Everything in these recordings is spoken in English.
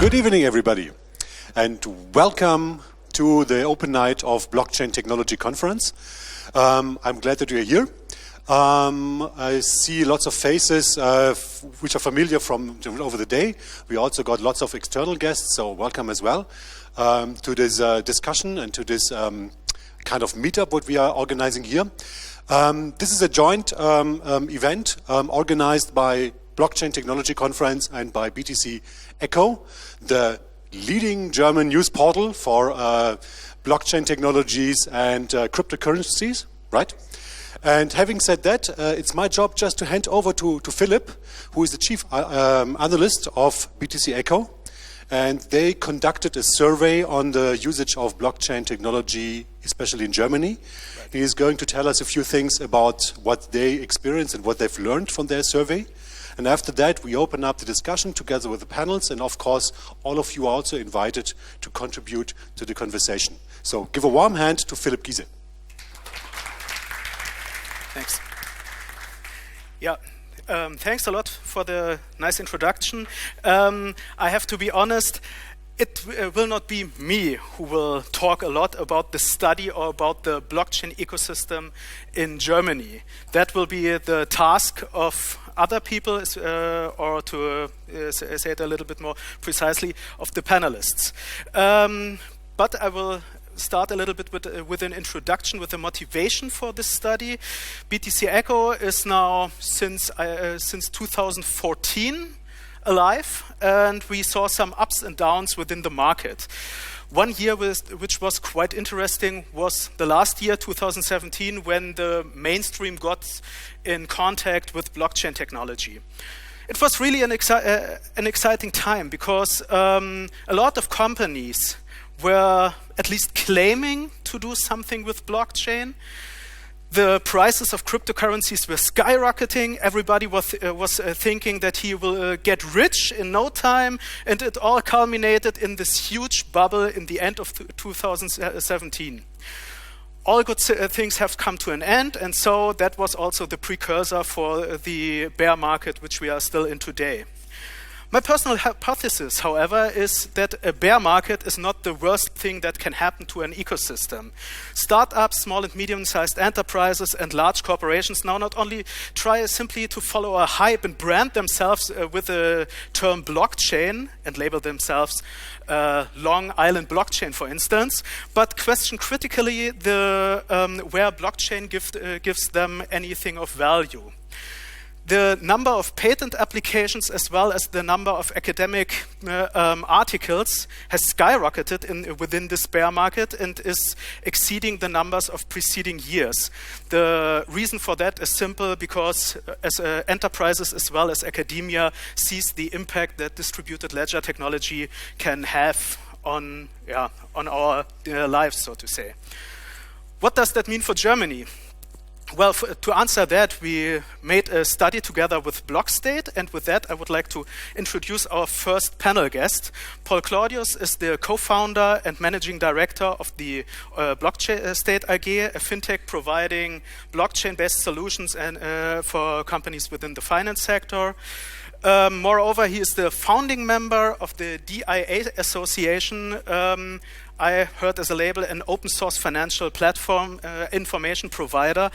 Good evening, everybody, and welcome to the Open Night of Blockchain Technology Conference. I'm glad that you're here. I see lots of faces which are familiar from over the day. We also got lots of external guests, so welcome as well to this discussion and to this kind of meetup what we are organizing here. This is a joint event organized by Blockchain Technology Conference and by BTC-ECHO, the leading German news portal for blockchain technologies and cryptocurrencies, right? And having said that, it's my job just to hand over to Philip, who is the chief analyst of BTC-ECHO. And they conducted a survey on the usage of blockchain technology, especially in Germany. Right. He is going to tell us a few things about what they experienced and what they've learned from their survey. And after that, we open up the discussion together with the panels. And of course, all of you are also invited to contribute to the conversation. So give a warm hand to Philipp Giese. Thanks. Yeah. Thanks a lot for the nice introduction. I have to be honest, it will not be me who will talk a lot about the study or about the blockchain ecosystem in Germany. That will be the task of other people, or to say it a little bit more precisely, of the panelists. But I will start a little bit with an introduction, with the motivation for this study. BTC-ECHO is now since 2014 alive, and we saw some ups and downs within the market. One year which was quite interesting was the last year, 2017, when the mainstream got in contact with blockchain technology. It was really an exciting time because a lot of companies were at least claiming to do something with blockchain. The prices of cryptocurrencies were skyrocketing. Everybody was thinking that he will get rich in no time, and it all culminated in this huge bubble in the end of 2017. All good things have come to an end, and so that was also the precursor for the bear market which we are still in today. My personal hypothesis, however, is that a bear market is not the worst thing that can happen to an ecosystem. Startups, small and medium-sized enterprises, and large corporations now not only try simply to follow a hype and brand themselves with the term blockchain and label themselves Long Island blockchain, for instance, but question critically where blockchain gives them anything of value. The number of patent applications as well as the number of academic articles has skyrocketed within this bear market and is exceeding the numbers of preceding years. The reason for that is simple, because as enterprises as well as academia sees the impact that distributed ledger technology can have on our lives, so to say. What does that mean for Germany? Well, to answer that, we made a study together with BlockState, and with that I would like to introduce our first panel guest. Paul Claudius is the co-founder and managing director of the BlockState AG, a fintech providing blockchain-based solutions for companies within the finance sector. Moreover, he is the founding member of the DIA Association. I heard as a label an open source financial platform information provider.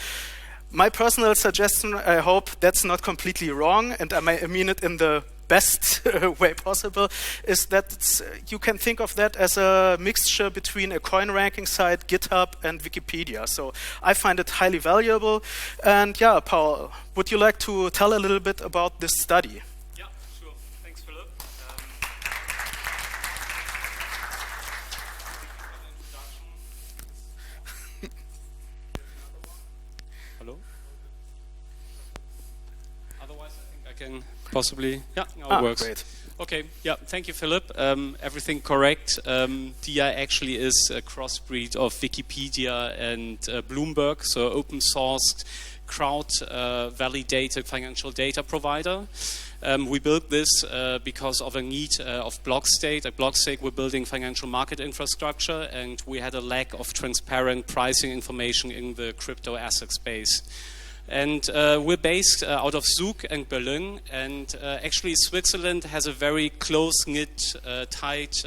My personal suggestion, I hope that's not completely wrong, and I mean it in the best way possible, is that you can think of that as a mixture between a coin ranking site, GitHub, and Wikipedia. So I find it highly valuable. And yeah, Paul, would you like to tell a little bit about this study? Can possibly, yeah, now it works. Great. Okay, yeah, thank you, Philip. Everything correct. DI actually is a crossbreed of Wikipedia and Bloomberg, so open sourced, crowd validated financial data provider. We built this because of a need of BlockState. At BlockState, we're building financial market infrastructure, and we had a lack of transparent pricing information in the crypto asset space. And we're based out of Zug and Berlin. And actually, Switzerland has a very close-knit, tight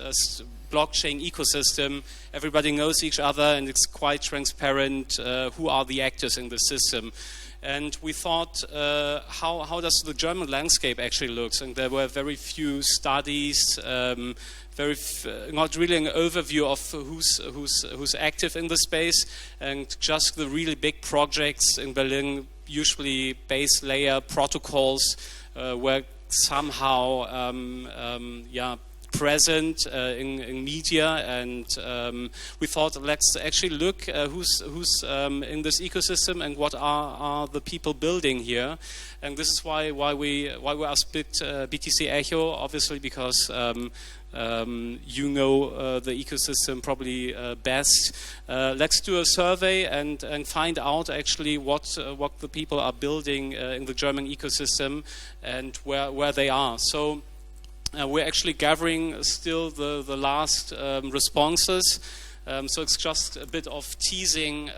blockchain ecosystem. Everybody knows each other, and it's quite transparent who are the actors in the system. And we thought, how does the German landscape actually look? And there were very few studies, not really an overview of who's active in the space, and just the really big projects in Berlin, usually base layer protocols, were somehow present in media, and we thought, let's actually look who's in this ecosystem and what are the people building here. And this is why we asked BTC-ECHO, obviously, because you know the ecosystem probably best. Let's do a survey and find out actually what the people are building in the German ecosystem and where they are. So we're actually gathering still the last responses. So it's just a bit of teasing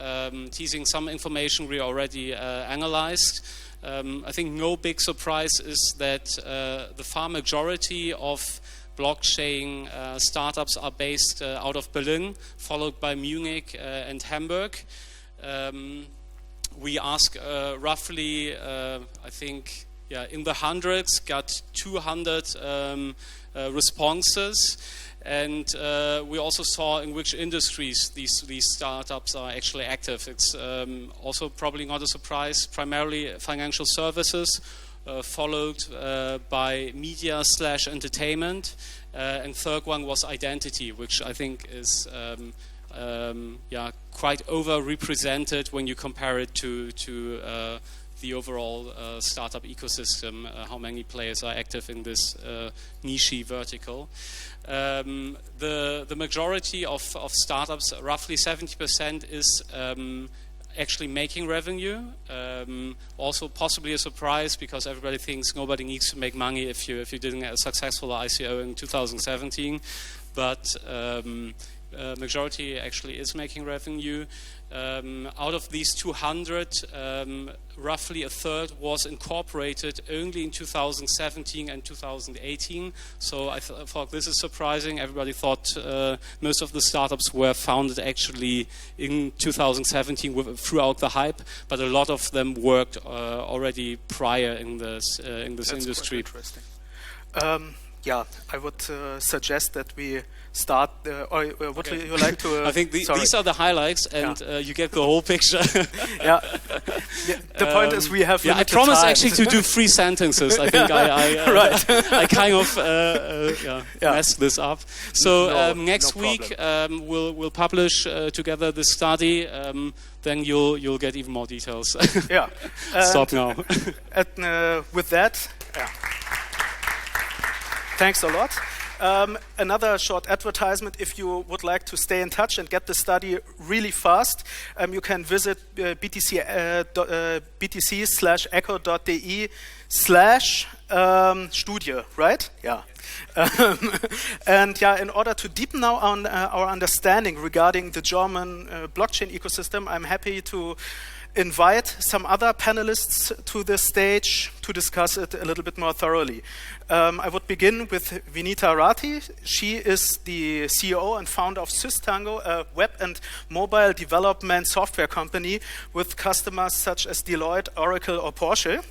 some information we already analyzed. I think no big surprise is that the far majority of blockchain startups are based out of Berlin, followed by Munich and Hamburg. We ask roughly, I think, in the hundreds, got 200 responses, and we also saw in which industries these startups are actually active. It's also probably not a surprise, primarily financial services, followed by media/entertainment, and third one was identity, which I think is quite overrepresented when you compare it to the overall startup ecosystem, how many players are active in this niche vertical. The majority of startups, roughly 70%, is actually making revenue. Also possibly a surprise, because everybody thinks nobody needs to make money if you didn't get a successful ICO in 2017. But majority actually is making revenue. Out of these 200, roughly a third was incorporated only in 2017 and 2018. So I thought this is surprising. Everybody thought most of the startups were founded actually in 2017 throughout the hype, but a lot of them worked already prior in this industry. That's quite interesting. I would suggest that we start, or would you like to... I think these are the highlights, and you get the whole picture. The point is we have I promised actually to do 3 sentences. I think I kind of messed this up. So next week we'll publish together the study. Then you'll get even more details. Stop now. With that... Thanks a lot. Another short advertisement: if you would like to stay in touch and get the study really fast, you can visit btc-echo.de/studie, right? Yeah. And in order to deepen now on our understanding regarding the German blockchain ecosystem, I'm happy to invite some other panelists to the stage to discuss it a little bit more thoroughly. I would begin with Vinita Rati. She is the CEO and founder of Systango, a web and mobile development software company with customers such as Deloitte, Oracle, or Porsche.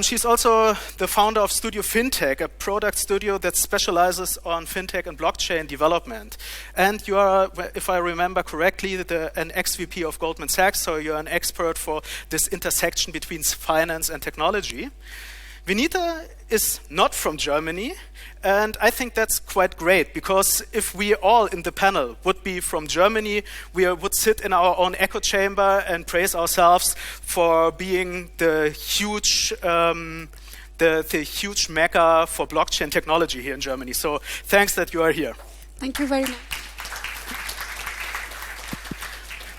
She's also the founder of Studio Fintech, a product studio that specializes on fintech and blockchain development. And you are, if I remember correctly, an ex-VP of Goldman Sachs, so you're an expert for this intersection between finance and technology. Vinita is not from Germany, and I think that's quite great, because if we all in the panel would be from Germany, we would sit in our own echo chamber and praise ourselves for being the huge huge mecca for blockchain technology here in Germany. So thanks that you are here. Thank you very much.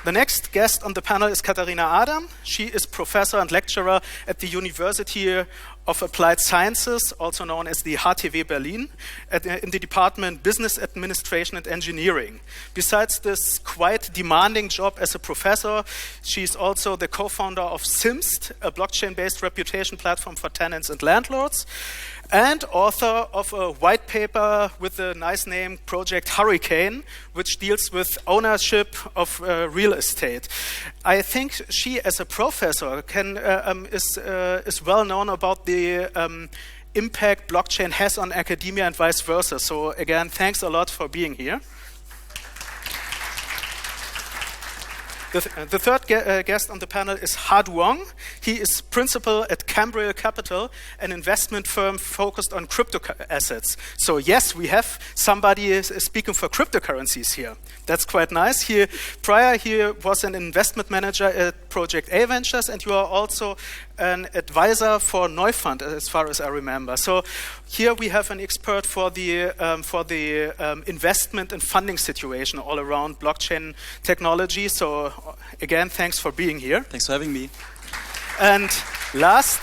The next guest on the panel is Katharina Adam. She is professor and lecturer at the University of Applied Sciences, also known as the HTW Berlin, in the department Business Administration and Engineering. Besides this quite demanding job as a professor, she's also the co-founder of SIMST, a blockchain-based reputation platform for tenants and landlords, and author of a white paper with the nice name Project Hurricane, which deals with ownership of real estate. I think she, as a professor, is well known about the impact blockchain has on academia and vice versa. So again, thanks a lot for being here. The third guest on the panel is Ha Duong. He is principal at Cambriel Capital, an investment firm focused on crypto assets. So yes, we have somebody speaking for cryptocurrencies here. That's quite nice. Prior he was an investment manager at Project A Ventures, and you are also an advisor for Neufund, as far as I remember. So here we have an expert for the investment and funding situation all around blockchain technology. So again, thanks for being here. Thanks for having me. And last,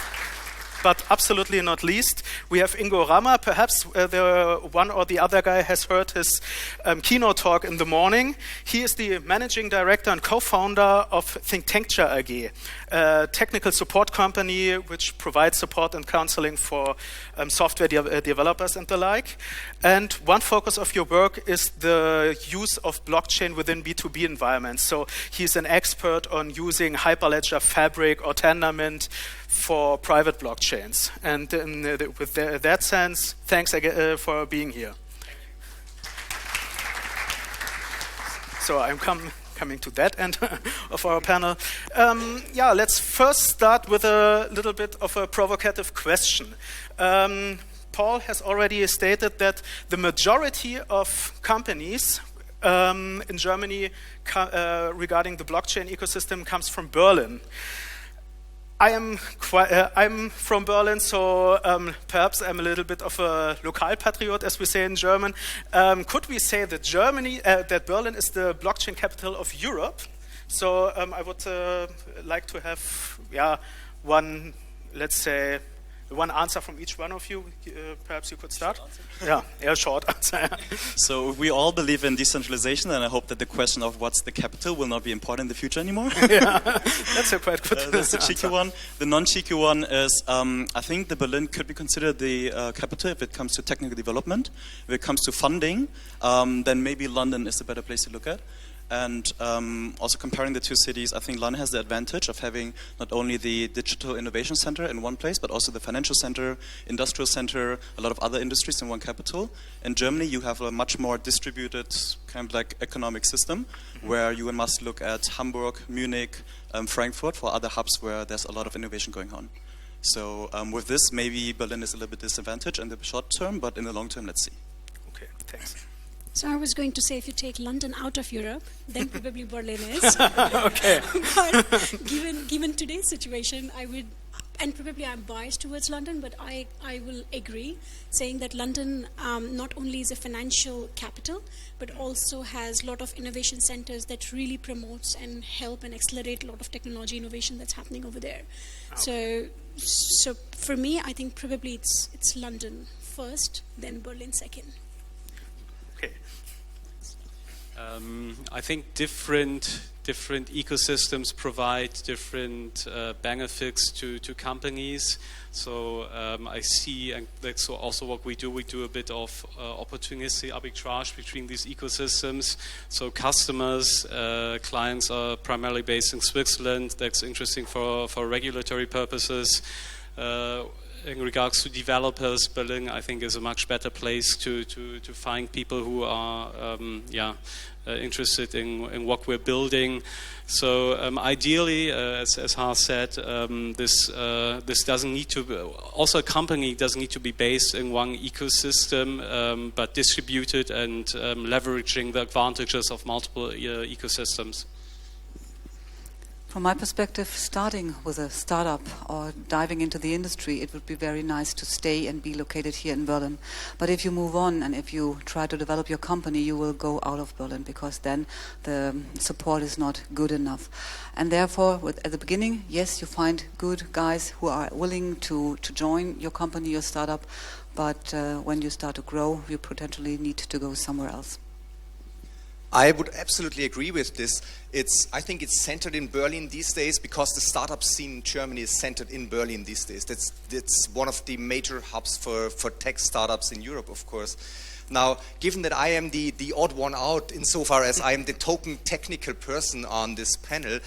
but absolutely not least, we have Ingo Rammer. Perhaps the one or the other guy has heard his keynote talk in the morning. He is the managing director and co-founder of ThinkTankture AG, a technical support company which provides support and counseling for software developers and the like. And one focus of your work is the use of blockchain within B2B environments. So he's an expert on using Hyperledger Fabric or Tendermint for private blockchains. And with that sense, thanks again for being here. So I'm coming to that end of our panel. Let's first start with a little bit of a provocative question. Paul has already stated that the majority of companies in Germany regarding the blockchain ecosystem comes from Berlin. I'm from Berlin, so perhaps I'm a little bit of a Lokalpatriot, as we say in German. Could we say that that Berlin is the blockchain capital of Europe? So I would like to have one, let's say, one answer from each one of you. Perhaps you could start. Short answer. So we all believe in decentralization, and I hope that the question of what's the capital will not be important in the future anymore. That's a quite good That's the cheeky one. The non-cheeky one is, I think the Berlin could be considered the capital if it comes to technical development. If it comes to funding, then maybe London is a better place to look at. And also comparing the two cities, I think London has the advantage of having not only the digital innovation center in one place, but also the financial center, industrial center, a lot of other industries in one capital. In Germany, you have a much more distributed kind of like economic system, where you must look at Hamburg, Munich, Frankfurt for other hubs where there's a lot of innovation going on. So with this, maybe Berlin is a little bit disadvantaged in the short term, but in the long term, let's see. Okay, thanks. So I was going to say, if you take London out of Europe, then probably Berlin is. Okay. But given today's situation, I would, and probably I'm biased towards London, but I will agree, saying that London not only is a financial capital, but also has a lot of innovation centers that really promotes and help and accelerate a lot of technology innovation that's happening over there. Okay. So for me, I think probably it's London first, then Berlin second. Okay. I think different ecosystems provide different benefits to companies. So I see, and that's also what we do. We do a bit of opportunity arbitrage between these ecosystems. So customers, clients are primarily based in Switzerland. That's interesting for regulatory purposes. In regards to developers, Berlin, I think, is a much better place to find people who are interested in what we're building. So ideally, as Hans said, this doesn't need to. Also, a company doesn't need to be based in one ecosystem, but distributed and leveraging the advantages of multiple ecosystems. From my perspective, starting with a startup or diving into the industry, it would be very nice to stay and be located here in Berlin. But if you move on and if you try to develop your company, you will go out of Berlin because then the support is not good enough. And therefore, at the beginning, yes, you find good guys who are willing to join your company, your startup, but when you start to grow, you potentially need to go somewhere else. I would absolutely agree with this. I think it's centered in Berlin these days because the startup scene in Germany is centered in Berlin these days. That's one of the major hubs for tech startups in Europe, of course. Now, given that I am the odd one out insofar as I am the token technical person on this panel,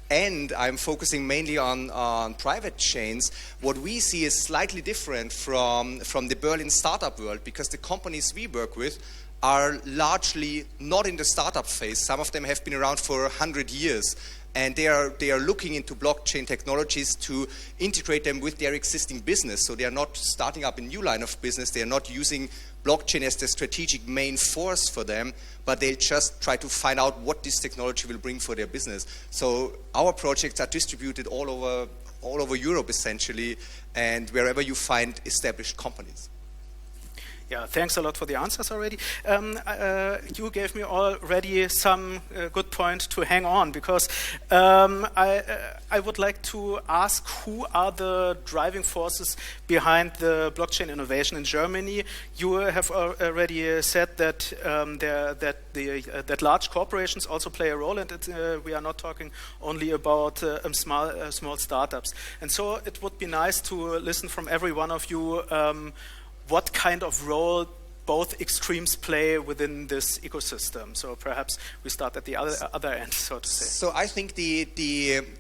and I'm focusing mainly on private chains, what we see is slightly different from the Berlin startup world, because the companies we work with are largely not in the startup phase. Some of them have been around for 100 years, and they are looking into blockchain technologies to integrate them with their existing business. So they are not starting up a new line of business. They are not using blockchain as the strategic main force for them, but they just try to find out what this technology will bring for their business. So our projects are distributed all over Europe, essentially, and wherever you find established companies. Yeah, thanks a lot for the answers already. You gave me already some good point to hang on, because I would like to ask, who are the driving forces behind the blockchain innovation in Germany? You have already said that that large corporations also play a role, and we are not talking only about small startups. And so it would be nice to listen from every one of you what kind of role both extremes play within this ecosystem. So perhaps we start at the other end, so to say. So I think the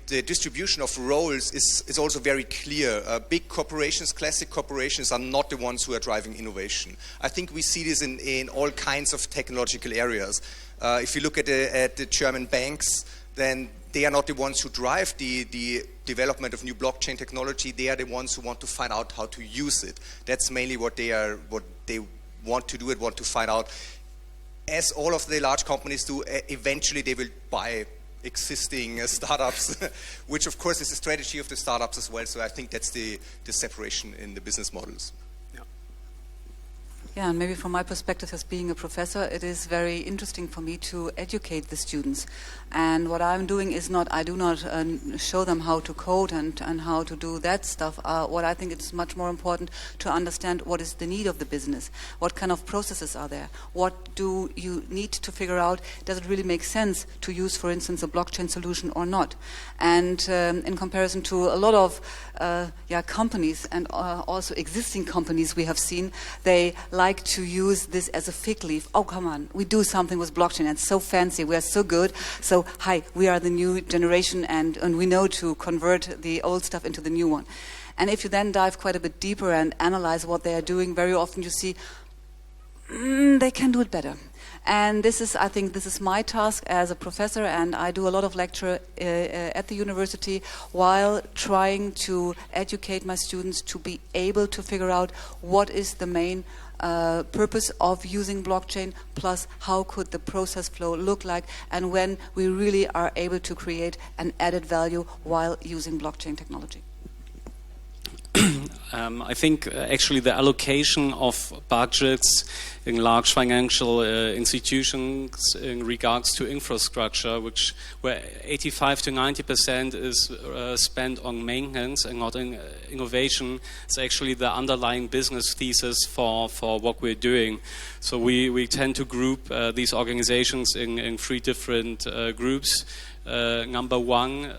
distribution of roles is also very clear. Big corporations, classic corporations, are not the ones who are driving innovation. I think we see this in all kinds of technological areas. If you look at the German banks, then they are not the ones who drive the development of new blockchain technology. They are the ones who want to find out how to use it. That's mainly what they want to do and want to find out. As all of the large companies do, eventually they will buy existing startups, which of course is the strategy of the startups as well. So I think that's the separation in the business models. Yeah, and maybe from my perspective as being a professor, it is very interesting for me to educate the students. And what I'm doing is I do not show them how to code and how to do that stuff. What I think is much more important to understand what is the need of the business. What kind of processes are there? What do you need to figure out? Does it really make sense to use, for instance, a blockchain solution or not? And in comparison to a lot of companies and also existing companies we have seen, they like to use this as a fig leaf. Oh, come on, we do something with blockchain, and it's so fancy, we are so good. So, hi, we are the new generation, and we know to convert the old stuff into the new one. And if you then dive quite a bit deeper and analyze what they are doing, very often you see they can do it better. And I think this is my task as a professor, and I do a lot of lecture at the university while trying to educate my students to be able to figure out what is the main purpose of using blockchain, plus how could the process flow look like, and when we really are able to create an added value while using blockchain technology. I think actually the allocation of budgets in large financial institutions in regards to infrastructure, where 85 to 90% is spent on maintenance and not in innovation, is actually the underlying business thesis for what we're doing. So we tend to group these organizations in three different groups. Number one,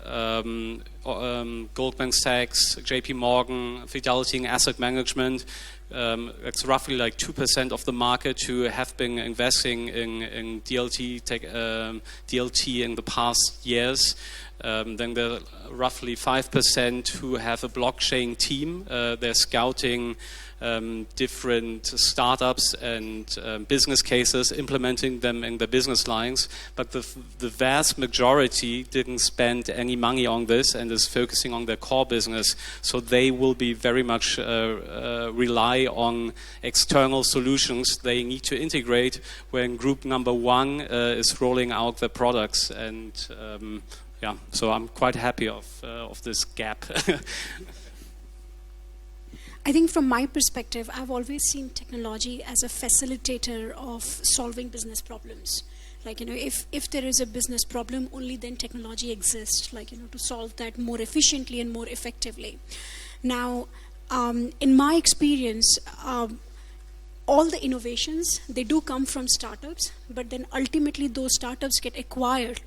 Goldman Sachs, JP Morgan, Fidelity and Asset Management. It's roughly like 2% of the market who have been investing in DLT in the past years. Then there are roughly 5% who have a blockchain team. They're scouting different startups and business cases, implementing them in the business lines. But the vast majority didn't spend any money on this and is focusing on their core business. So they will be very much rely on external solutions they need to integrate when group number one is rolling out their products. And yeah, so I'm quite happy of this gap. I think from my perspective, I've always seen technology as a facilitator of solving business problems. Like, if there is a business problem, only then technology exists, to solve that more efficiently and more effectively. Now, in my experience, all the innovations, they do come from startups, but then ultimately those startups get acquired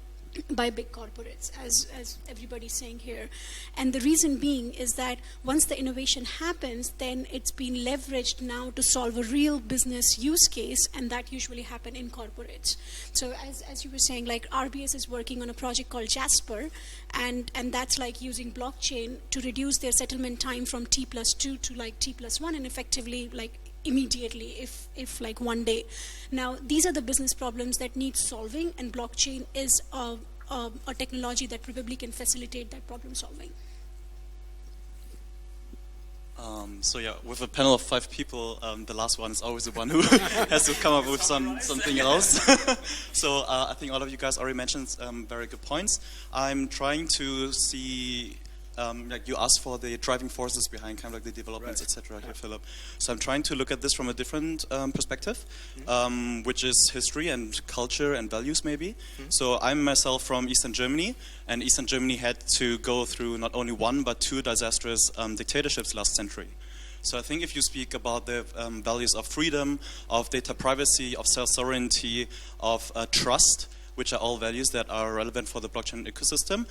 by big corporates, as everybody's saying here. And the reason being is that once the innovation happens, then it's been leveraged now to solve a real business use case, and that usually happen in corporates. So as you were saying, RBS is working on a project called Jasper, and that's using blockchain to reduce their settlement time from T+2 to T+1, and effectively immediately, if one day. Now, these are the business problems that need solving, and blockchain is a technology that probably can facilitate that problem solving. So yeah, with a panel of 5 people, the last one is always the one who has to come up with something else. So I think all of you guys already mentioned very good points. I'm trying to see, you asked for the driving forces behind the developments, etc. here, Philip. So I'm trying to look at this from a different perspective, which is history and culture and values maybe. So I'm myself from Eastern Germany, and Eastern Germany had to go through not only 1 but 2 disastrous dictatorships last century. So I think if you speak about the values of freedom, of data privacy, of self-sovereignty, of trust, which are all values that are relevant for the blockchain ecosystem,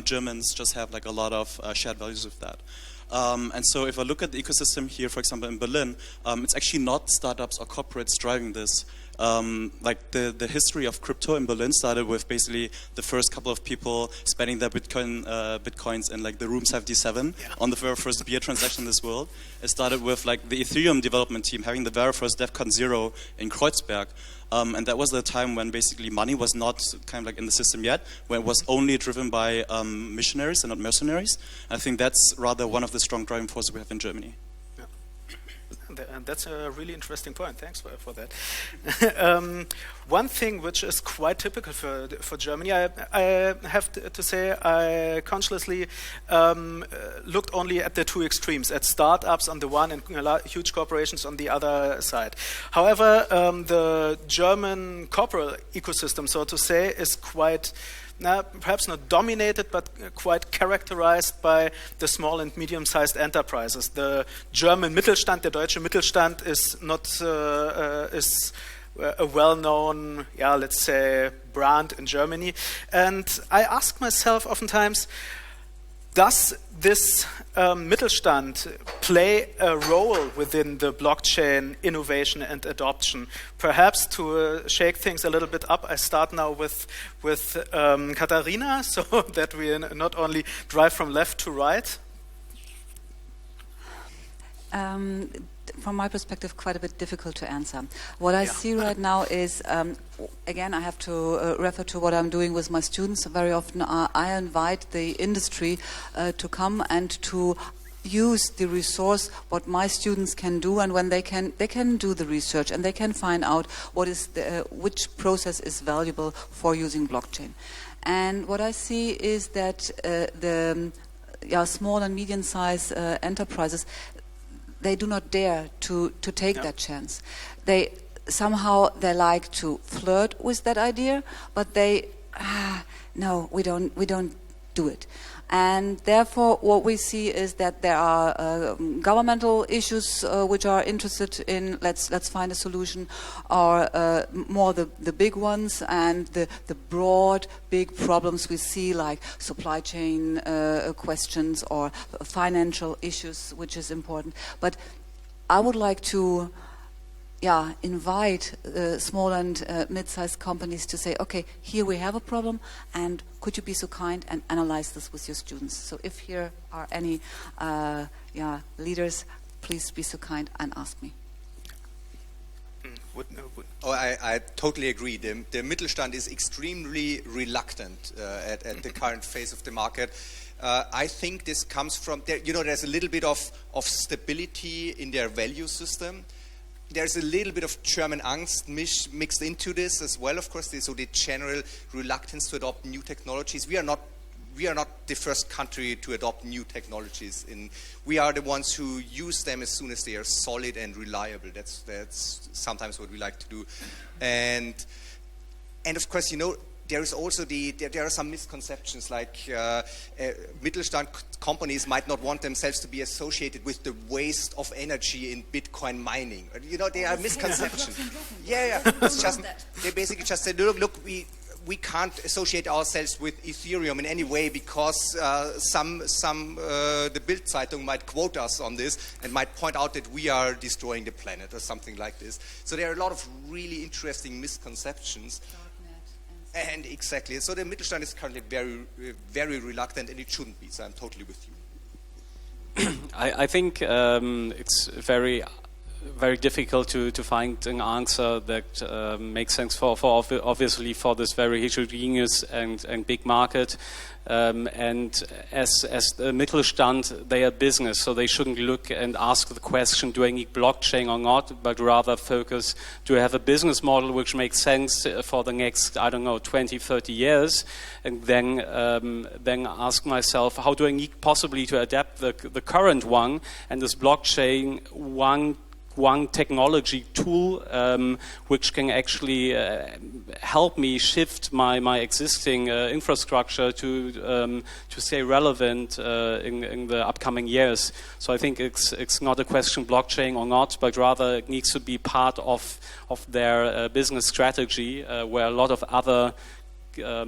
Germans just have a lot of shared values with that. And so if I look at the ecosystem here, for example, in Berlin, it's actually not startups or corporates driving this. The history of crypto in Berlin started with basically the first couple of people spending their bitcoins in the room 77 on the very first beer transaction in this world. It started with the Ethereum development team having the very first DEFCON 0 in Kreuzberg. And that was the time when basically money was not in the system yet, when it was only driven by missionaries and not mercenaries. I think that's rather one of the strong driving forces we have in Germany. And that's a really interesting point. Thanks for that. One thing which is quite typical for Germany, I have to say, I consciously looked only at the 2 extremes, at startups on the one and huge corporations on the other side. However, the German corporate ecosystem, so to say, is quite perhaps not dominated, but quite characterized by the small and medium-sized enterprises. The German Mittelstand, der deutsche Mittelstand, is not is a well-known, let's say, brand in Germany. And I ask myself oftentimes, does this Mittelstand play a role within the blockchain innovation and adoption? Perhaps to shake things a little bit up, I start now with Katharina, so that we not only drive from left to right. From my perspective, quite a bit difficult to answer. What I see right now is, again, I have to refer to what I'm doing with my students. Very often I invite the industry to come and to use the resource what my students can do, and when they can do the research and they can find out what is which process is valuable for using blockchain. And what I see is that the small and medium-sized enterprises, they do not dare to take that chance. They like to flirt with that idea, but they no, we don't do it. And therefore, what we see is that there are governmental issues which are interested in let's find a solution, or more the big ones and the broad big problems we see, like supply chain questions or financial issues, which is important. But I would like to invite small and mid-sized companies to say, okay, here we have a problem, and could you be so kind and analyze this with your students? So if here are any leaders, please be so kind and ask me. Oh, I totally agree. The Mittelstand is extremely reluctant at the current phase of the market. I think this comes from, there's a little bit of stability in their value system. There's a little bit of German angst mixed into this as well, of course. So the general reluctance to adopt new technologies. We are not we are not the first country to adopt new technologies. We are the ones who use them as soon as they are solid and reliable. That's sometimes what we like to do. And of course, there is also there are some misconceptions, like Mittelstand companies might not want themselves to be associated with the waste of energy in Bitcoin mining. They are misconceptions. Yeah. It's just, they basically just say, look, we can't associate ourselves with Ethereum in any way because the Bild Zeitung might quote us on this and might point out that we are destroying the planet or something like this. So there are a lot of really interesting misconceptions. And exactly. So the Mittelstand is currently very, very reluctant, and it shouldn't be. So I'm totally with you. I think it's very difficult to find an answer that makes sense for obviously for this very heterogeneous and big market. And as the Mittelstand, they are business, so they shouldn't look and ask the question, do I need blockchain or not, but rather focus, do I have a business model which makes sense for the next, 20, 30 years, and then ask myself, how do I need possibly to adapt the current one, and this blockchain one technology tool which can actually help me shift my existing infrastructure to stay relevant in the upcoming years. So I think it's not a question blockchain or not, but rather it needs to be part of their business strategy, where a lot of other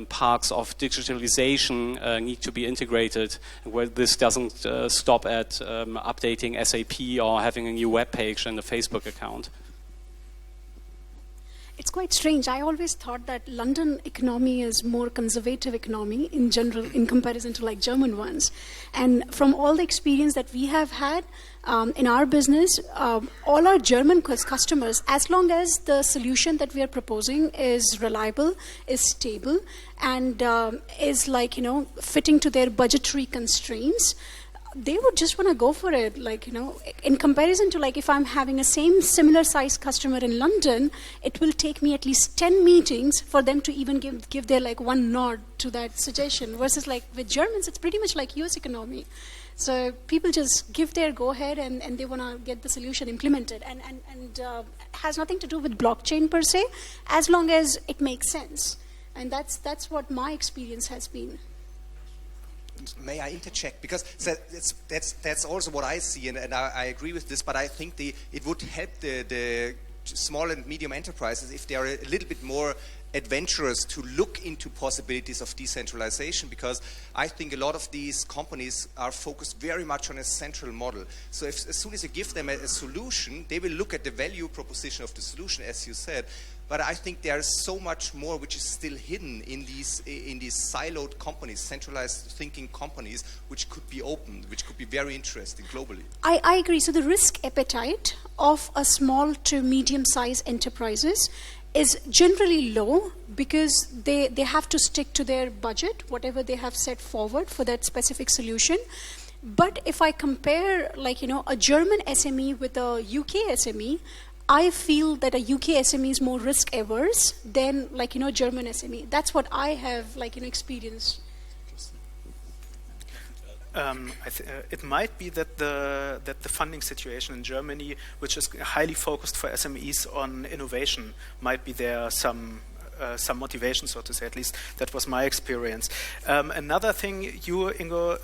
parts of digitalization need to be integrated, where this doesn't stop at updating SAP or having a new web page and a Facebook account. It's quite strange. I always thought that London economy is more conservative economy in general in comparison to like German ones. And from all the experience that we have had in our business, all our German customers, as long as the solution that we are proposing is reliable, is stable, and is fitting to their budgetary constraints, they would just want to go for it. In comparison to if I'm having a similar size customer in London, it will take me at least 10 meetings for them to even give their one nod to that suggestion. Versus with Germans, it's pretty much like US economy. So people just give their go ahead and they want to get the solution implemented. And has nothing to do with blockchain per se, as long as it makes sense. And that's what my experience has been. May I interject? Because that's also what I see, and I agree with this, but I think it would help the small and medium enterprises if they are a little bit more adventurous to look into possibilities of decentralization, because I think a lot of these companies are focused very much on a central model. So as soon as you give them a solution, they will look at the value proposition of the solution, as you said. But I think there's so much more which is still hidden in these siloed companies, centralized thinking companies, which could be opened, which could be very interesting globally. I agree. So the risk appetite of a small to medium-sized enterprises is generally low because they have to stick to their budget, whatever they have set forward for that specific solution. But if I compare, a German SME with a UK SME, I feel that a UK SME is more risk averse than German SME. That's what I have experienced. It might be that the funding situation in Germany, which is highly focused for SMEs on innovation, might be there some motivation, so to say. At least that was my experience. Another thing, you, Ingo,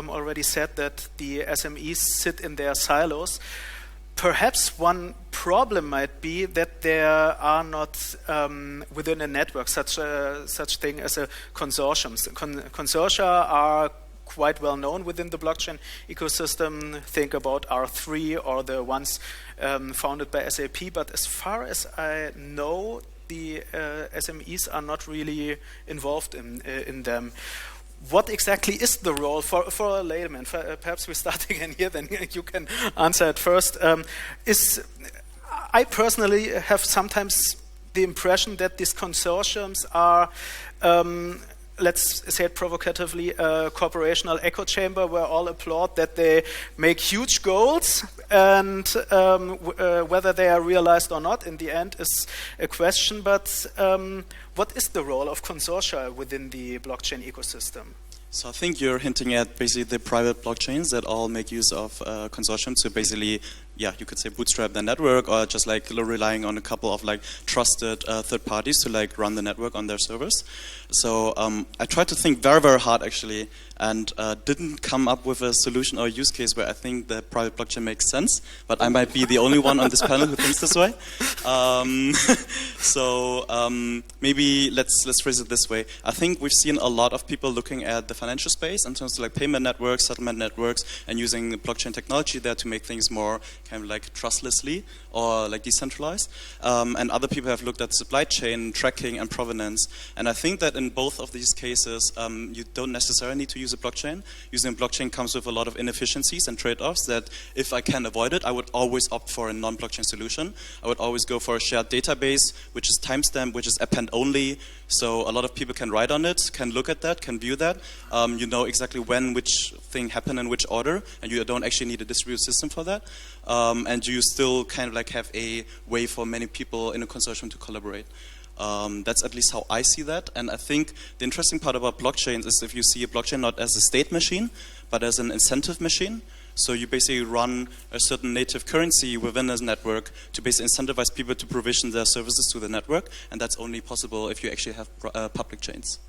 already said that the SMEs sit in their silos. Perhaps one problem might be that there are not within a network such thing as a consortium. Consortia are quite well known within the blockchain ecosystem. Think about R3 or the ones founded by SAP. But as far as I know, the SMEs are not really involved in them. What exactly is the role for a layman? Perhaps we start again here, then you can answer it first. I personally have sometimes the impression that these consortiums are, let's say it provocatively, a corporational echo chamber where all applaud that they make huge goals, and whether they are realized or not in the end is a question. But what is the role of consortia within the blockchain ecosystem? So I think you're hinting at basically the private blockchains that all make use of consortium to basically, yeah, you could say bootstrap the network, or just like relying on a couple of like trusted third parties to like run the network on their servers. So I tried to think very, very hard actually, and didn't come up with a solution or use case where I think the private blockchain makes sense, but I might be the only one on this panel who thinks this way. Maybe let's phrase it this way. I think we've seen a lot of people looking at the financial space in terms of like payment networks, settlement networks, and using blockchain technology there to make things more kind of like trustlessly or like decentralized. And other people have looked at supply chain tracking and provenance. And I think that in both of these cases, you don't necessarily need to use a blockchain. Using a blockchain comes with a lot of inefficiencies and trade-offs that if I can avoid it, I would always opt for a non-blockchain solution. I would always go for a shared database, which is timestamp, which is append only. So a lot of people can write on it, can look at that, can view that. You know exactly when which thing happened in which order, and you don't actually need a distributed system for that. And you still kind of like have a way for many people in a consortium to collaborate. That's at least how I see that. And I think the interesting part about blockchains is if you see a blockchain not as a state machine, but as an incentive machine. So you basically run a certain native currency within a network to basically incentivize people to provision their services to the network, and that's only possible if you actually have public chains.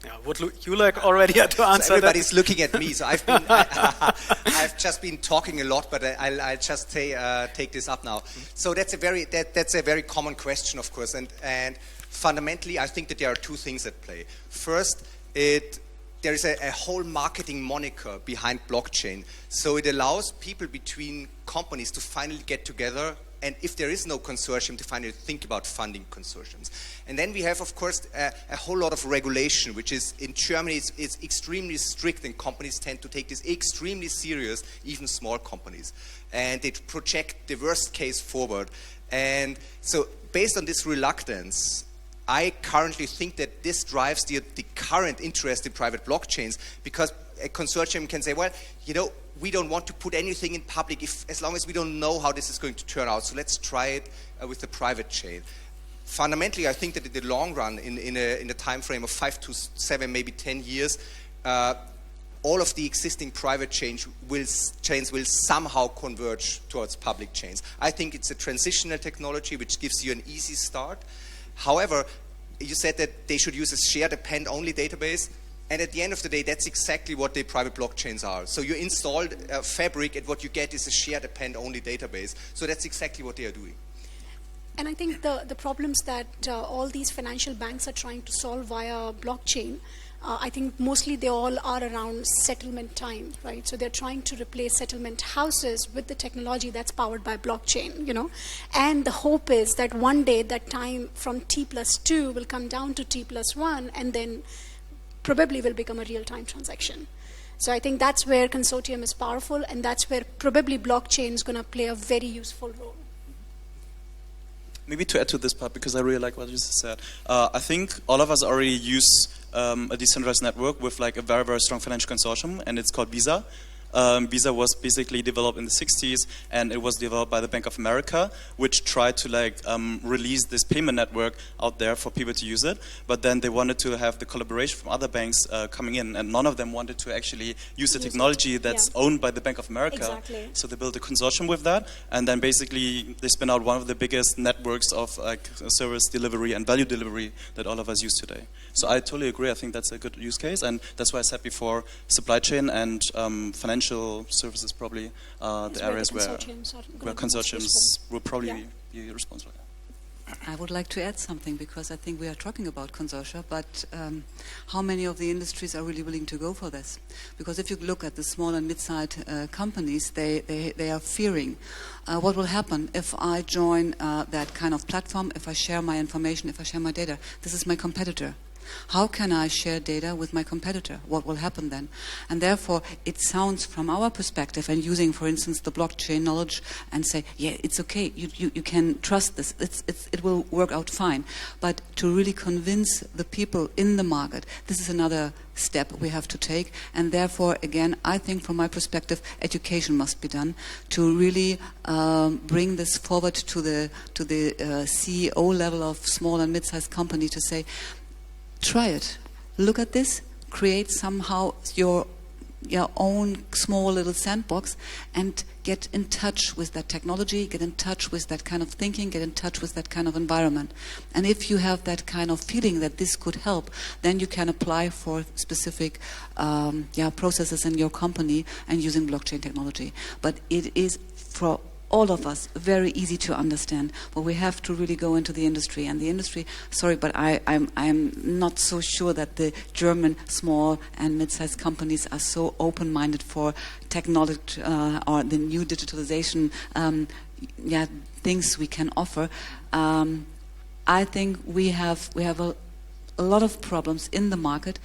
Yeah, would you like already to answer so everybody's that? Looking at me, so I've just been talking a lot, but I'll just take this up now. So that's a very common question, of course, and fundamentally, I think that there are two things at play. First, there is a whole marketing moniker behind blockchain. So it allows people between companies to finally get together, and if there is no consortium, to finally think about funding consortiums. And then we have, of course, a whole lot of regulation, which is in Germany is extremely strict, and companies tend to take this extremely serious, even small companies. And they project the worst case forward. And so based on this reluctance, I currently think that this drives the current interest in private blockchains, because a consortium can say, well, you know, we don't want to put anything in public as long as we don't know how this is going to turn out. So let's try it with the private chain. Fundamentally, I think that in the long run, in a time frame of 5 to 7, maybe 10 years, all of the existing private chains will somehow converge towards public chains. I think it's a transitional technology which gives you an easy start. However, you said that they should use a shared append-only database, and at the end of the day, that's exactly what the private blockchains are. So you install Fabric, and what you get is a shared append-only database. So that's exactly what they are doing. And I think the problems that all these financial banks are trying to solve via blockchain, I think mostly they all are around settlement time, right? So they're trying to replace settlement houses with the technology that's powered by blockchain, you know? And the hope is that one day that time from T+2 will come down to T+1, and then probably will become a real-time transaction. So I think that's where consortium is powerful, and that's where probably blockchain is going to play a very useful role. Maybe to add to this part, because I really like what you just said, I think all of us already use a decentralized network with like a very, very strong financial consortium, and it's called Visa. Visa was basically developed in the 60s, and it was developed by the Bank of America, which tried to like release this payment network out there for people to use it. But then they wanted to have the collaboration from other banks coming in, and none of them wanted to actually use the technology that's owned by the Bank of America. Exactly. So they built a consortium with that, and then basically they spin out one of the biggest networks of like service delivery and value delivery that all of us use today. So I totally agree. I think that's a good use case, and that's why I said before, supply chain and financial services probably the areas where consortiums will probably be responsible. I would like to add something, because I think we are talking about consortia, but how many of the industries are really willing to go for this? Because if you look at the small and mid-sized companies, they are fearing what will happen if I join that kind of platform, if I share my information, if I share my data. This is my competitor. How can I share data with my competitor? What will happen then? And therefore, it sounds from our perspective, and using, for instance, the blockchain knowledge, and say, yeah, it's okay, you can trust this, it will work out fine. But to really convince the people in the market, this is another step we have to take. And therefore, again, I think from my perspective, education must be done to really bring this forward to the CEO level of small and mid-sized company to say, try it. look at this, create somehow your own small little sandbox, and get in touch with that technology, get in touch with that kind of thinking, get in touch with that kind of environment. And if you have that kind of feeling that this could help, then you can apply for specific processes in your company and using blockchain technology. But it is for all of us very easy to understand, but we have to really go into the industry. And the industry, sorry, but I'm not so sure that the German small and mid-sized companies are so open-minded for technology or the new digitalization things we can offer. I think we have a lot of problems in the market.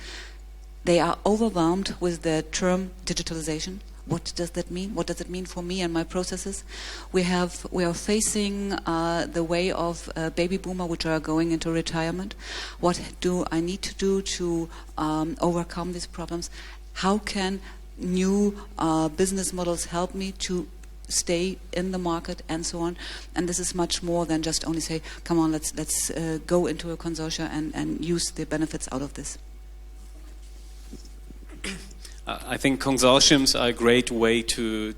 They are overwhelmed with the term digitalization. What does that mean? What does it mean for me and my processes? We are facing the way of baby boomer, which are going into retirement. What do I need to do to overcome these problems? How can new business models help me to stay in the market and so on? And this is much more than just only say, come on, let's go into a consortia and use the benefits out of this. I think consortiums are a great way to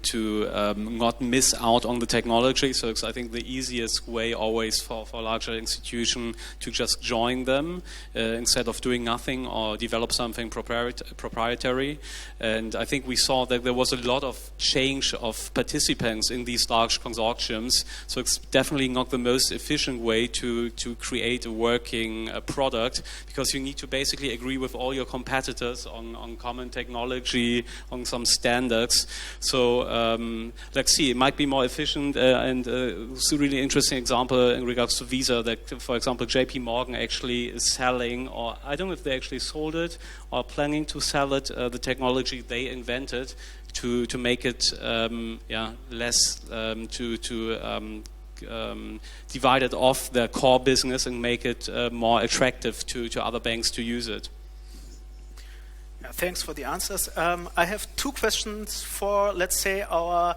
not miss out on the technology. So it's, I think, the easiest way always for a larger institution to just join them instead of doing nothing or develop something proprietary. And I think we saw that there was a lot of change of participants in these large consortiums. So it's definitely not the most efficient way to create a working product, because you need to basically agree with all your competitors on common technology, on some standards. So let's see, it might be more efficient, and it's a really interesting example in regards to Visa that, for example, JP Morgan actually is selling, or I don't know if they actually sold it or planning to sell it, the technology they invented to make it less divided off their core business and make it more attractive to other banks to use it. Thanks for the answers. I have two questions for, let's say, our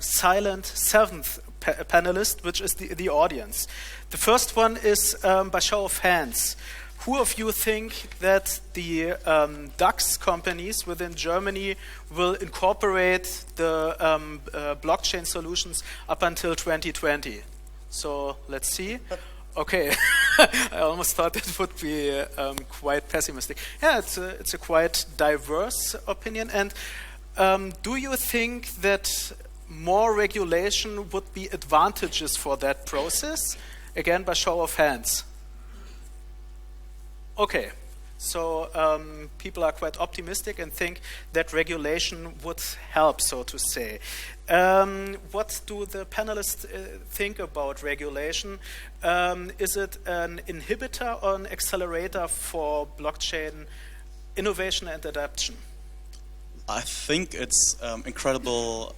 silent seventh panelist, which is the audience. The first one is by show of hands. Who of you think that the DAX companies within Germany will incorporate the blockchain solutions up until 2020? So let's see. Okay, I almost thought it would be quite pessimistic. Yeah, it's a quite diverse opinion. And do you think that more regulation would be advantageous for that process? Again, by show of hands. Okay, so people are quite optimistic and think that regulation would help, so to say. What do the panelists think about regulation? Is it an inhibitor or an accelerator for blockchain innovation and adoption? I think it's incredibly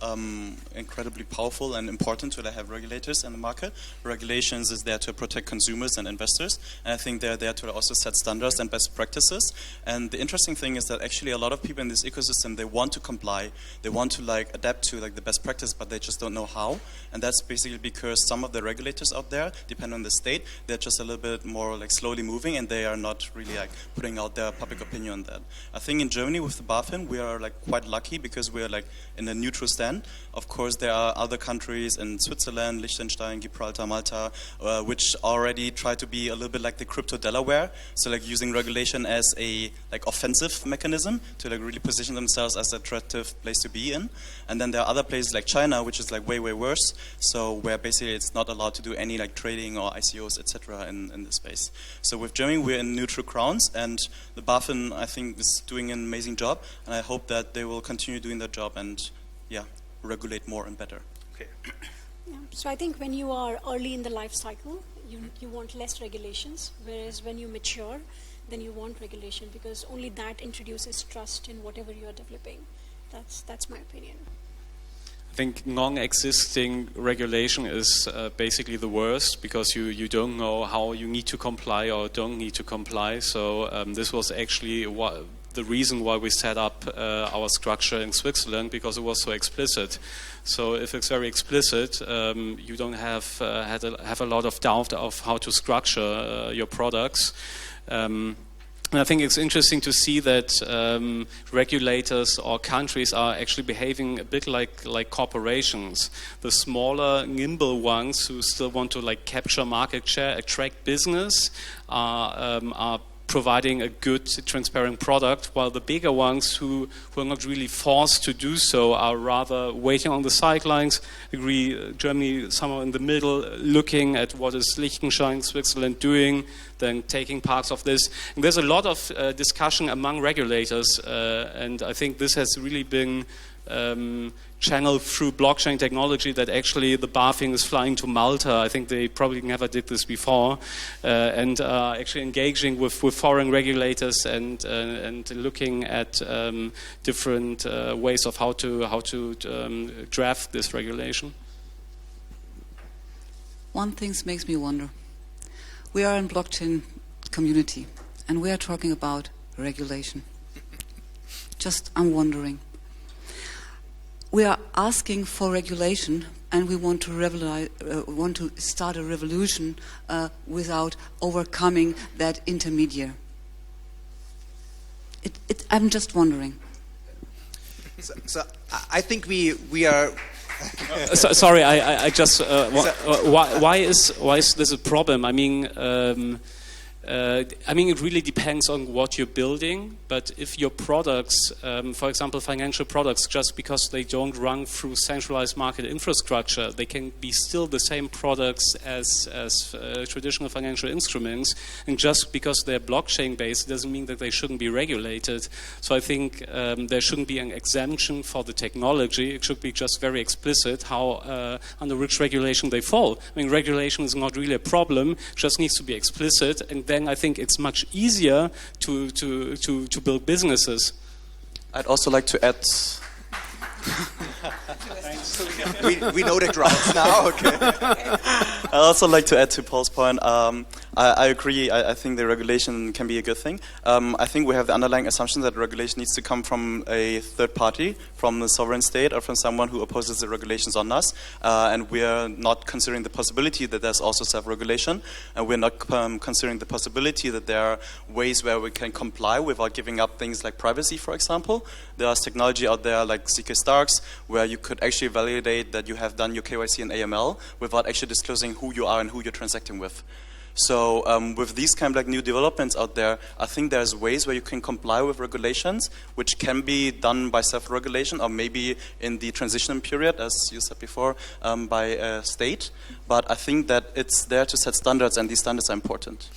powerful and important to have regulators in the market. Regulations is there to protect consumers and investors, and I think they're there to also set standards and best practices. And the interesting thing is that actually a lot of people in this ecosystem, they want to comply, they want to adapt to the best practice, but they just don't know how. And that's basically because some of the regulators out there, depending on the state, they're just a little bit more slowly moving, and they are not really putting out their public opinion on that. I think in Germany with the BaFin, we are quite lucky because we are in a neutral stand. Of course, there are other countries in Switzerland, Liechtenstein, Gibraltar, Malta, which already try to be a little bit like the crypto Delaware. So using regulation as a offensive mechanism to really position themselves as an attractive place to be in. And then there are other places like China, which is way, way worse. So where basically it's not allowed to do any trading or ICOs, etc. in this space. So with Germany, we're in neutral grounds, and the BaFin, I think, is doing an amazing job, and I hope that they will continue doing their job and regulate more and better. Okay. Yeah. So I think when you are early in the life cycle, you want less regulations, whereas when you mature, then you want regulation, because only that introduces trust in whatever you are developing. That's my opinion. I think non-existing regulation is basically the worst, because you don't know how you need to comply or don't need to comply. So this was actually the reason why we set up our structure in Switzerland, because it was so explicit. So if it's very explicit, you don't have a lot of doubt of how to structure your products. And I think it's interesting to see that regulators or countries are actually behaving a bit like corporations. The smaller, nimble ones who still want to like capture market share, attract business, are providing a good, transparent product, while the bigger ones who are not really forced to do so are rather waiting on the sidelines. Germany somewhere in the middle, looking at what is Liechtenstein, Switzerland doing, then taking parts of this. And there's a lot of discussion among regulators, and I think this has really been channeled through blockchain technology, that actually the BaFin is flying to Malta. I think they probably never did this before, and actually engaging with foreign regulators and looking at different ways of how to draft this regulation. One thing makes me wonder. We are in blockchain community, and we are talking about regulation. I'm wondering. We are asking for regulation, and we want to start a revolution without overcoming that intermediary. I'm just wondering. So I think we are. Sorry, I just. Why is this a problem? I mean, it really depends on what you're building. But if your products, for example, financial products, just because they don't run through centralized market infrastructure, they can be still the same products as traditional financial instruments. And just because they're blockchain-based doesn't mean that they shouldn't be regulated. So I think there shouldn't be an exemption for the technology. It should be just very explicit how under which regulation they fall. I mean, regulation is not really a problem. It just needs to be explicit, and then I think it's much easier to build businesses. I'd also like to add. we know the grounds now. Okay. I'd also like to add to Paul's point. I agree. I think the regulation can be a good thing. I think we have the underlying assumption that regulation needs to come from a third party, from the sovereign state, or from someone who opposes the regulations on us. And we are not considering the possibility that there's also self-regulation. And we're not considering the possibility that there are ways where we can comply without giving up things like privacy, for example. There's technology out there like ZK Starks, where you could actually validate that you have done your KYC and AML without actually disclosing who you are and who you're transacting with. So with these kind of like new developments out there, I think there's ways where you can comply with regulations, which can be done by self-regulation or maybe in the transition period, as you said before, by a state. But I think that it's there to set standards, and these standards are important.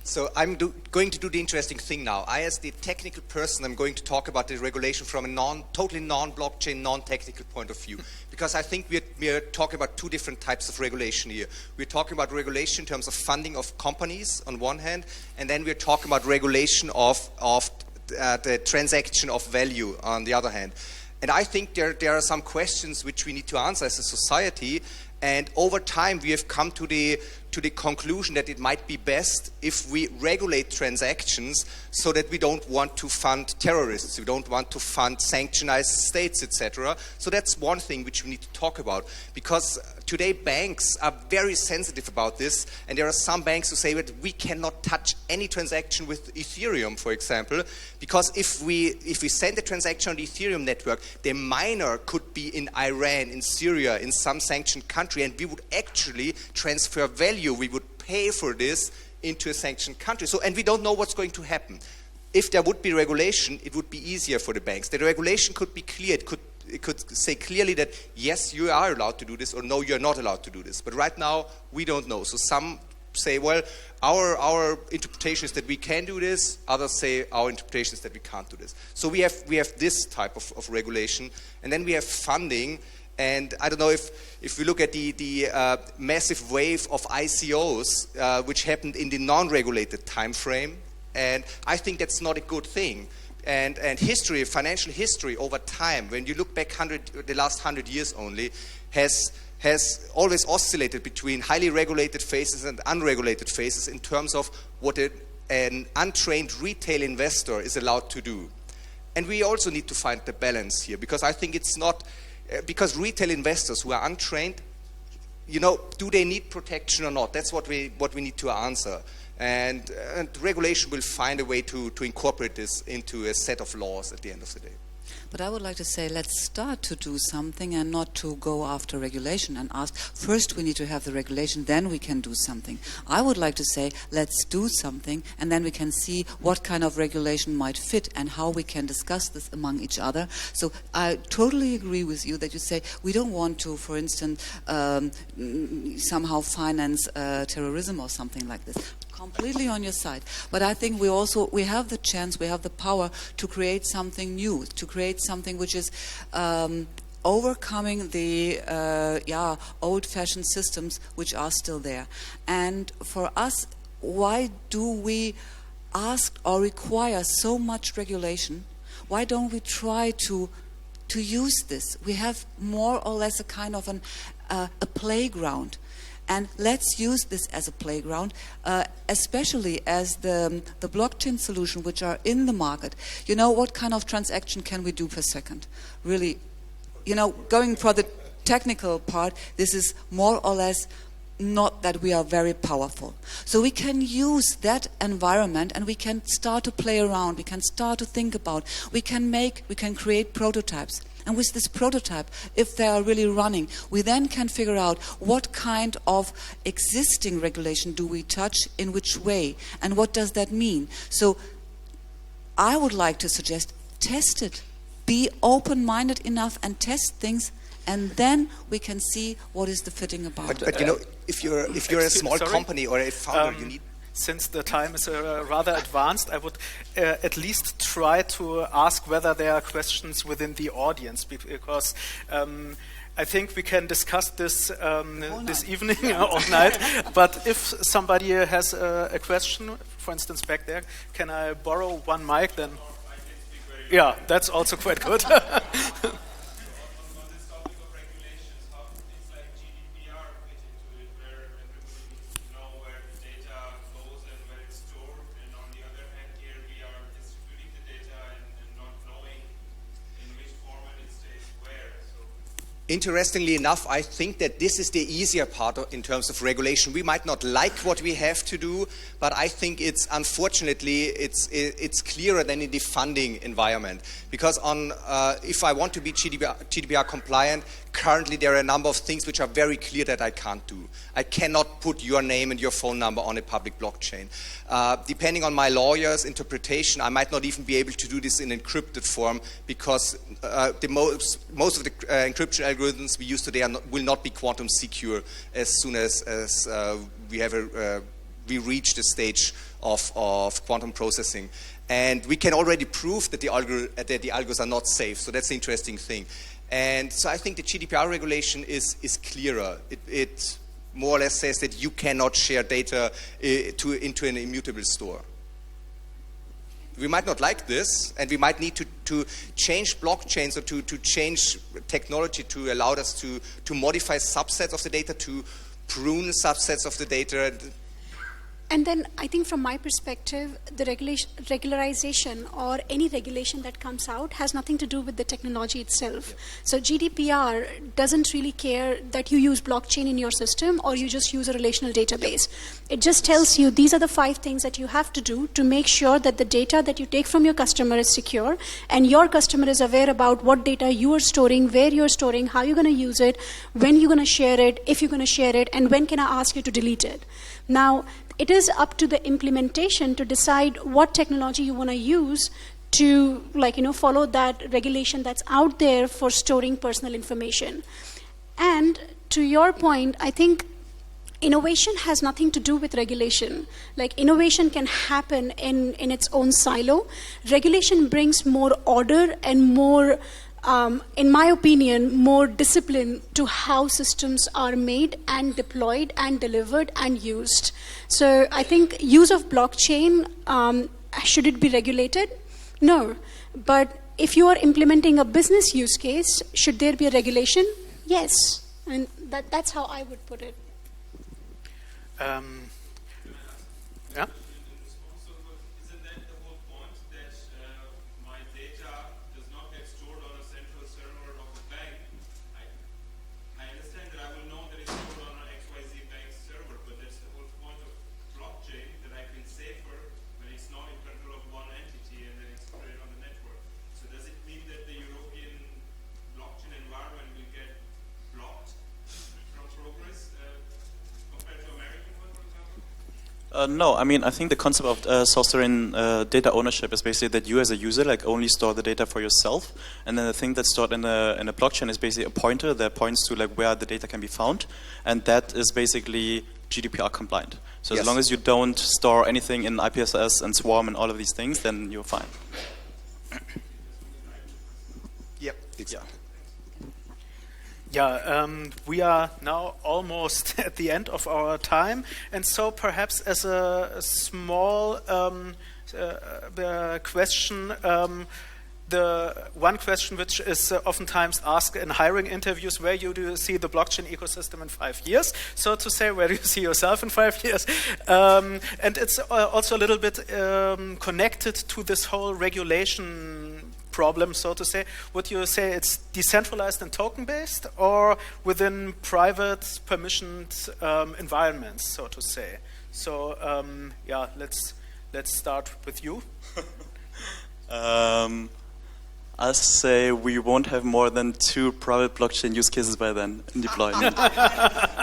So I'm going to do the interesting thing now. I, as the technical person, I'm going to talk about the regulation from a totally non-blockchain, non-technical point of view. Because I think we're talking about two different types of regulation here. We're talking about regulation in terms of funding of companies on one hand, and then we're talking about regulation of the transaction of value on the other hand. And I think there are some questions which we need to answer as a society. And over time, we have come to the conclusion that it might be best if we regulate transactions so that we don't want to fund terrorists, we don't want to fund sanctionized states, etc. So that's one thing which we need to talk about, because today banks are very sensitive about this, and there are some banks who say that we cannot touch any transaction with Ethereum, for example, because if we send a transaction on the Ethereum network, the miner could be in Iran, in Syria, in some sanctioned country, and we would actually transfer value. We would pay for this into a sanctioned country. So, and we don't know what's going to happen. If there would be regulation, it would be easier for the banks. The regulation could be clear. It could say clearly that, yes, you are allowed to do this, or no, you're not allowed to do this. But right now, we don't know. So some say, well, our interpretation is that we can do this. Others say our interpretation is that we can't do this. So we have this type of regulation. And then we have funding. And I don't know if we look at the massive wave of ICOs, which happened in the non-regulated time frame, and I think that's not a good thing. And history, financial history over time, when you look back the last 100 years only, has always oscillated between highly regulated phases and unregulated phases in terms of what an untrained retail investor is allowed to do. And we also need to find the balance here, because I think it's not... Because retail investors who are untrained, do they need protection or not? That's what we need to answer. And regulation will find a way to incorporate this into a set of laws at the end of the day. But I would like to say, let's start to do something and not to go after regulation and ask, first we need to have the regulation, then we can do something. I would like to say, let's do something, and then we can see what kind of regulation might fit and how we can discuss this among each other. So I totally agree with you that you say we don't want to, for instance, somehow finance terrorism or something like this. Completely on your side. But I think we have the chance, we have the power to create something new, to create something which is overcoming the old-fashioned systems which are still there. And for us, why do we ask or require so much regulation? Why don't we try to use this? We have more or less a kind of a playground. And let's use this as a playground, especially as the blockchain solution which are in the market. You know, what kind of transaction can we do per second? Really, you know, going for the technical part, this is more or less not that we are very powerful. So we can use that environment and we can start to play around, we can start to think about, we can create prototypes. And with this prototype, if they are really running, we then can figure out what kind of existing regulation do we touch, in which way, and what does that mean. So I would like to suggest, test it. Be open-minded enough and test things, and then we can see what is the fitting about. But you know, if you're a small company or a founder, you need... Since the time is rather advanced, I would at least try to ask whether there are questions within the audience, because I think we can discuss this this evening all night. But if somebody has a question, for instance, back there, can I borrow one mic? Then, yeah, that's also quite good. Interestingly enough, I think that this is the easier part in terms of regulation. We might not like what we have to do, but I think it's unfortunately it's clearer than in the funding environment. Because if I want to be GDPR compliant, currently there are a number of things which are very clear that I can't do. I cannot put your name and your phone number on a public blockchain. Depending on my lawyer's interpretation, I might not even be able to do this in encrypted form, because most of the encryption algorithms we use today will not be quantum secure as soon as we reach the stage of quantum processing. And we can already prove that the algos are not safe. So that's the interesting thing. And so I think the GDPR regulation is clearer. It more or less says that you cannot share data into an immutable store. We might not like this, and we might need to change blockchains or to change technology to allow us to modify subsets of the data, to prune subsets of the data. And then I think from my perspective, the regularization or any regulation that comes out has nothing to do with the technology itself. So GDPR doesn't really care that you use blockchain in your system or you just use a relational database. It just tells you these are the 5 things that you have to do to make sure that the data that you take from your customer is secure and your customer is aware about what data you are storing, where you're storing, how you're going to use it, when you're going to share it, if you're going to share it, and when can I ask you to delete it. Now, it is up to the implementation to decide what technology you want to use to, follow that regulation that's out there for storing personal information. And to your point, I think innovation has nothing to do with regulation. Like, innovation can happen in its own silo. Regulation brings more order and more, in my opinion, more discipline to how systems are made and deployed and delivered and used. So I think use of blockchain, should it be regulated? No. But if you are implementing a business use case, should there be a regulation? Yes. And that's how I would put it. Yeah. That I No, I mean, I think the concept of source-driven data ownership is basically that you as a user like only store the data for yourself, and then the thing that's stored in a blockchain is basically a pointer that points to like where the data can be found, and that is basically GDPR compliant. So as long as you don't store anything in IPSS and Swarm and all of these things, then you're fine. Yep, exactly. Yeah, we are now almost at the end of our time, and so perhaps as a small question, the one question which is oftentimes asked in hiring interviews: where do you see the blockchain ecosystem in 5 years? So to say, where do you see yourself in 5 years? And it's also a little bit connected to this whole regulation problem, so to say. Would you say it's decentralized and token-based, or within private permissioned environments, so to say? So yeah, let's start with you. I'll say we won't have more than 2 private blockchain use cases by then in deployment.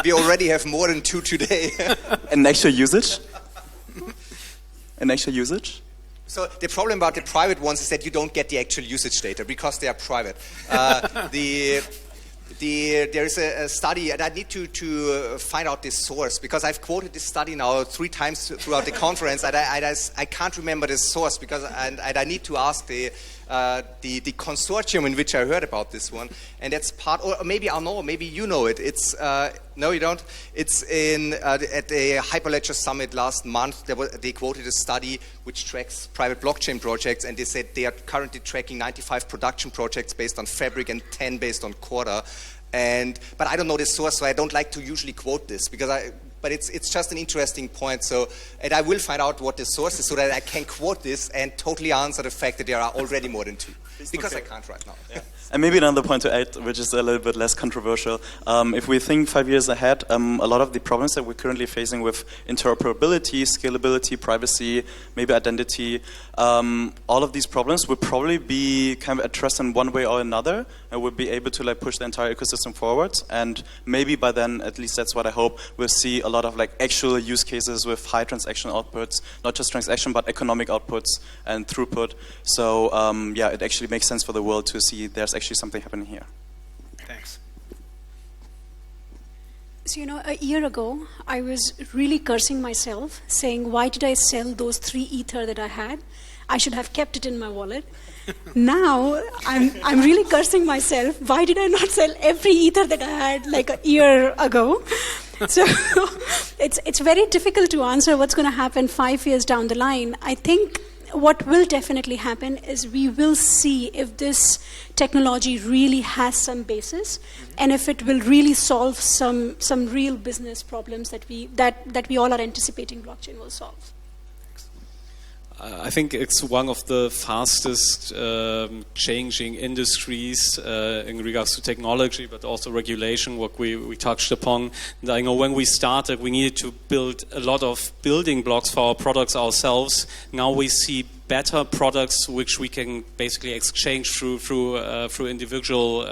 We already have more than 2 today. And actual usage? So the problem about the private ones is that you don't get the actual usage data because they are private. There is a study, and I need to find out this source, because I've quoted this study now 3 times throughout the conference, and I can't remember the source, because and I need to ask the consortium in which I heard about this one, and that's part, or maybe I'll know, maybe you know it. It's no, you don't. It's at the Hyperledger Summit last month. They quoted a study which tracks private blockchain projects, and they said they are currently tracking 95 production projects based on Fabric and 10 based on Corda. But I don't know the source, so I don't like to usually quote this, but it's just an interesting point. So, and I will find out what the source is so that I can quote this and totally answer the fact that there are already more than 2, because I can't right now. Yeah. And maybe another point to add, which is a little bit less controversial. If we think 5 years ahead, a lot of the problems that we're currently facing with interoperability, scalability, privacy, maybe identity, all of these problems will probably be kind of addressed in one way or another, and we'll be able to like push the entire ecosystem forwards. And maybe by then, at least that's what I hope, we'll see a lot of like actual use cases with high transaction outputs, not just transaction, but economic outputs and throughput. So yeah, it actually makes sense for the world to see there's actually something happening here. Thanks. So, a year ago, I was really cursing myself, saying, why did I sell those 3 Ether that I had? I should have kept it in my wallet. Now, I'm really cursing myself. Why did I not sell every Ether that I had like a year ago? So it's very difficult to answer what's going to happen 5 years down the line. I think what will definitely happen is we will see if this technology really has some basis, and if it will really solve some real business problems that we all are anticipating blockchain will solve. I think it's one of the fastest changing industries in regards to technology, but also regulation, what we touched upon. And I know when we started, we needed to build a lot of building blocks for our products ourselves. Now we see better products which we can basically exchange through individual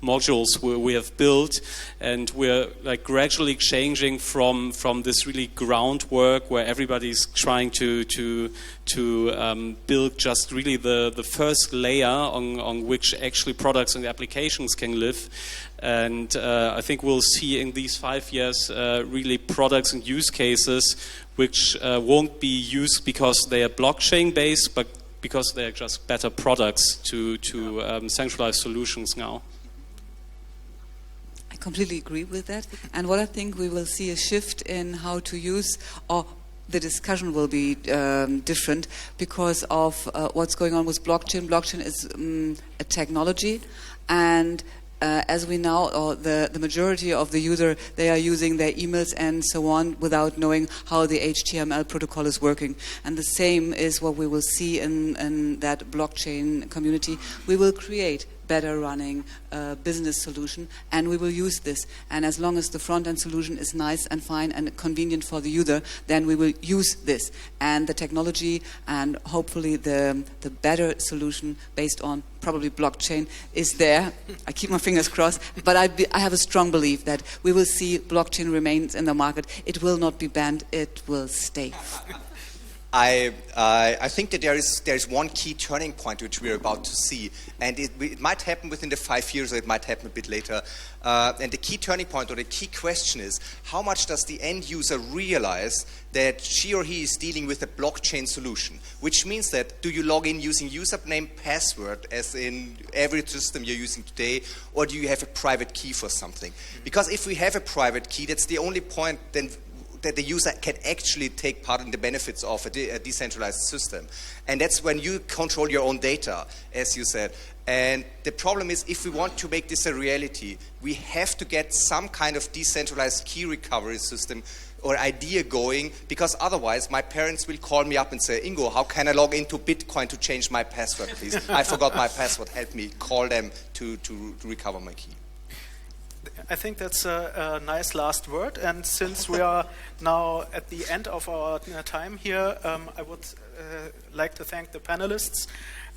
modules we have built, and we're like gradually changing from this really groundwork where everybody's trying to build just really the first layer on which actually products and applications can live. And I think we'll see in these 5 years really products and use cases which won't be used because they are blockchain based, but because they are just better products to centralized solutions now. I completely agree with that. And what I think we will see a shift in how to use, or the discussion will be different because of what's going on with blockchain. Blockchain is a technology, and as we now, or the majority of the user, they are using their emails and so on without knowing how the HTML protocol is working. And the same is what we will see in that blockchain community. We will create better running business solution, and we will use this. And as long as the front-end solution is nice and fine and convenient for the user, then we will use this. And the technology and hopefully the better solution based on probably blockchain is there. I keep my fingers crossed, but I have a strong belief that we will see blockchain remains in the market. It will not be banned, it will stay. I think that there is one key turning point which we're about to see, and it might happen within the 5 years, or it might happen a bit later. And the key turning point, or the key question is, how much does the end user realize that she or he is dealing with a blockchain solution? Which means that, do you log in using username, password, as in every system you're using today, or do you have a private key for something? Because if we have a private key, that's the only point then that the user can actually take part in the benefits of a decentralized system. And that's when you control your own data, as you said. And the problem is, if we want to make this a reality, we have to get some kind of decentralized key recovery system or idea going, because otherwise my parents will call me up and say, Ingo, how can I log into Bitcoin to change my password, please? I forgot my password, help me. Call them to recover my key. I think that's a nice last word, and since we are now at the end of our time here, I would like to thank the panelists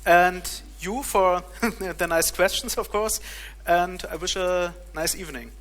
and you for the nice questions, of course, and I wish a nice evening.